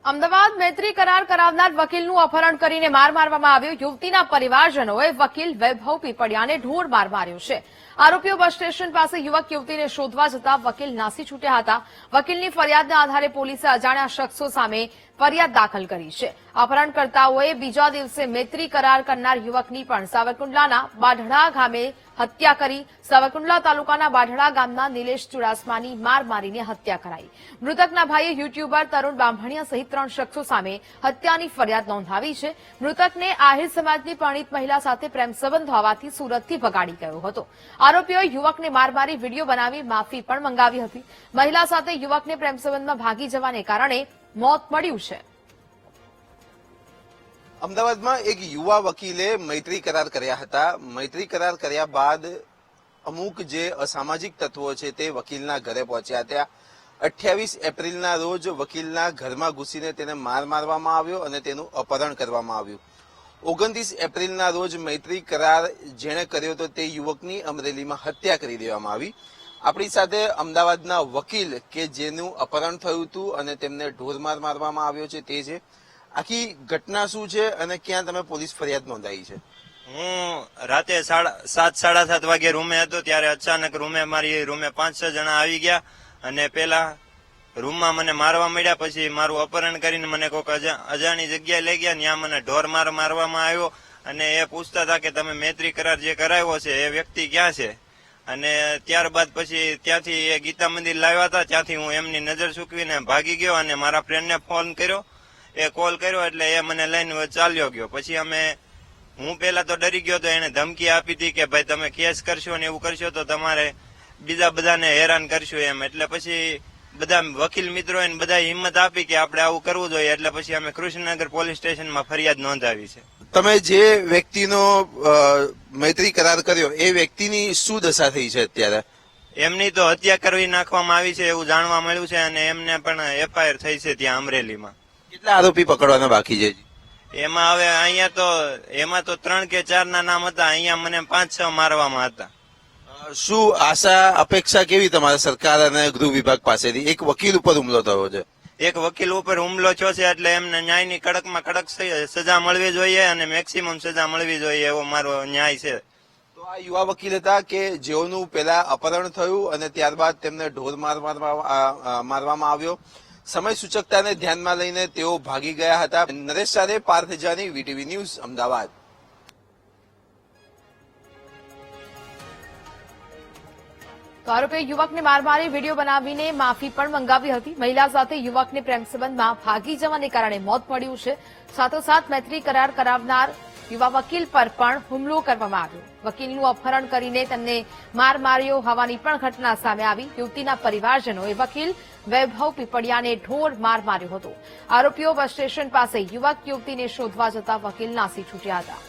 અમદાવાદ મૈત્રી કરાર કરાવનાર વકીલનું અપહરણ કરીને માર મારવામાં આવ્યો. યુવતીના પરિવારજનોએ વકીલ વૈભવ પીપળિયાને ઢોર માર માર્યો છે. આરોપીઓ બસ સ્ટેશન પાસે યુવક યુવતીને શોધવા જતા વકીલ નાસી છૂટ્યા હતા. વકીલની ફરિયાદના આધારે પોલીસે અજાણ્યા શખ્સો સામે ફરિયાદ દાખલ કરી છે. અપહરણકર્તાઓએ બીજા દિવસે મૈત્રી કરાર કરનાર યુવકની પણ સાવરકુંડલાના બાઢડા ગામે હત્યા કરી. સાવરકુંડલા તાલુકાના બાઢડા ગામના નિલેશ ચુડાસમાની માર મારીને હત્યા કરાઈ. મૃતકના ભાઈએ યુટ્યુબર તરુણ બામણિયા સહિત 3 શખ્સો સામે હત્યાની ફરિયાદ નોંધાવી છે. મૃતકને આહિર સમાજની પરિણીત મહિલા સાથે પ્રેમ સંબંધ હોવાથી સુરતથી ભગાડી ગયો હતો. આરોપીઓએ યુવકને માર મારી વિડીયો બનાવી માફી પણ મંગાવી હતી. મહિલા સાથે યુવકને પ્રેમ સંબંધમાં ભાગી જવાને કારણે મોત મળ્યું છે. અમદાવાદમાં એક યુવા વકીલે મૈત્રી કરાર કર્યા હતા. મૈત્રી કરાર કર્યા બાદ અમુક જે અસામાજિક તત્વો છે તે વકીલના ઘરે પહોંચ્યા હતા. 28 એપ્રિલના રોજ વકીલના ઘરમાં ઘૂસીને તેને માર મારવામાં આવ્યો અને તેનું અપહરણ કરવામાં આવ્યું. 29 એપ્રિલના રોજ મૈત્રી કરાર જેણે કર્યો હતો તે યુવકની અમરેલીમાં હત્યા કરી દેવામાં આવી. આપણી સાથે અમદાવાદના વકીલ કે જેનું અપહરણ થયું હતું અને તેમને ઢોરમાર મારવામાં આવ્યો છે તે છે. આખી ઘટના શું છે અને ક્યાં તમે પોલીસ ફરિયાદ નોંધાવી છે? હું રાતે 7:30 વાગે રૂમે હતો ત્યારે અચાનક મારી રૂમે 5-6 જણા આવી ગયા અને પેલા રૂમમાં મને મારવા મળ્યા. પછી મારું અપહરણ કરીને મને કોઈક અજાણી જગ્યાએ લઈ ગયા. ત્યાં મને ઢોર મારવામાં આવ્યો અને એ પૂછતા હતા કે તમે મૈત્રી કરાર જે કરાવ્યો છે એ વ્યક્તિ ક્યાં છે. અને ત્યારબાદ પછી ત્યાંથી એ ગીતા મંદિર લાવ્યા હતા. ત્યાંથી હું એમની નજર ચૂકવીને ભાગી ગયો અને મારા ફ્રેન્ડને ફોન કર્યો. એ કોલ કર્યો એટલે એ મને લઈને ચાલ્યો ગયો. પછી હું પેલા તો ડરી ગયો તો એને ધમકી આપી હતી કે ભાઈ તમે કેસ કરશો ને એવું કરશો તો તમારે બીજા બધાને હેરાન કરશો એમ. એટલે પછી બધા વકીલ મિત્રોએ બધા હિંમત આપી કે આપણે આવું કરવું જોઈએ. એટલે પછી અમે કૃષ્ણનગર પોલીસ સ્ટેશનમાં ફરિયાદ નોંધાવી છે. તમે જે વ્યક્તિનો મૈત્રી કરાર કર્યો એ વ્યક્તિની શું દશા થઈ છે અત્યારે? એમની તો હત્યા કરી નાખવામાં આવી છે એવું જાણવા મળ્યું છે અને એમને પણ FIR થઈ છે ત્યાં અમરેલીમાં. કેટલા આરોપી પકડવાના બાકી છે? એમાં હવે એમાં તો 3 કે 4 ના નામ હતા. અહીંયા મને 5-6 મારવામાં હતા. શું આશા અપેક્ષા કેવી તમારા સરકાર અને ગૃહ વિભાગ પાસેથી? એક વકીલ ઉપર હુમલો થયો છે. એક વકીલ ઉપર હુમલો થયો છે એટલે એમને ન્યાયની કડકમાં કડક સજા મળવી જોઈએ અને મેક્સિમમ સજા મળવી જોઈએ એવો મારો ન્યાય છે. તો આ યુવા વકીલ હતા કે જેઓનું પેલા અપહરણ થયું અને ત્યારબાદ તેમને ઢોર મારવામાં આવ્યો. સમય સૂચકતાને ધ્યાનમાં લઈને તેઓ ભાગી ગયા હતા. નરેશ ચારે, પાર્થ જાની, VTV ન્યૂઝ, અમદાવાદ. તો આરોપીએ યુવકને માર મારી વિડીયો બનાવીને માફી પણ મંગાવી હતી. મહિલા સાથે યુવકને પ્રેમ સંબંધમાં ભાગી જવાને કારણે મોત મળ્યું છે. સાથોસાથ મૈત્રી કરાર કરાવનાર યુવા વકીલ પર પણ હુમલો કરવામાં આવ્યો. વકીલનું અપહરણ કરીને તેમને માર માર્યો હોવાની પણ ઘટના સામે આવી. યુવતીના પરિવારજનોએ વકીલ વૈભવ પીપળિયાને ઢોર માર માર્યો હતો. આરોપીઓ બસ સ્ટેશન પાસે યુવક યુવતીને શોધવા જતા વકીલ નાસી છૂટ્યા હતા.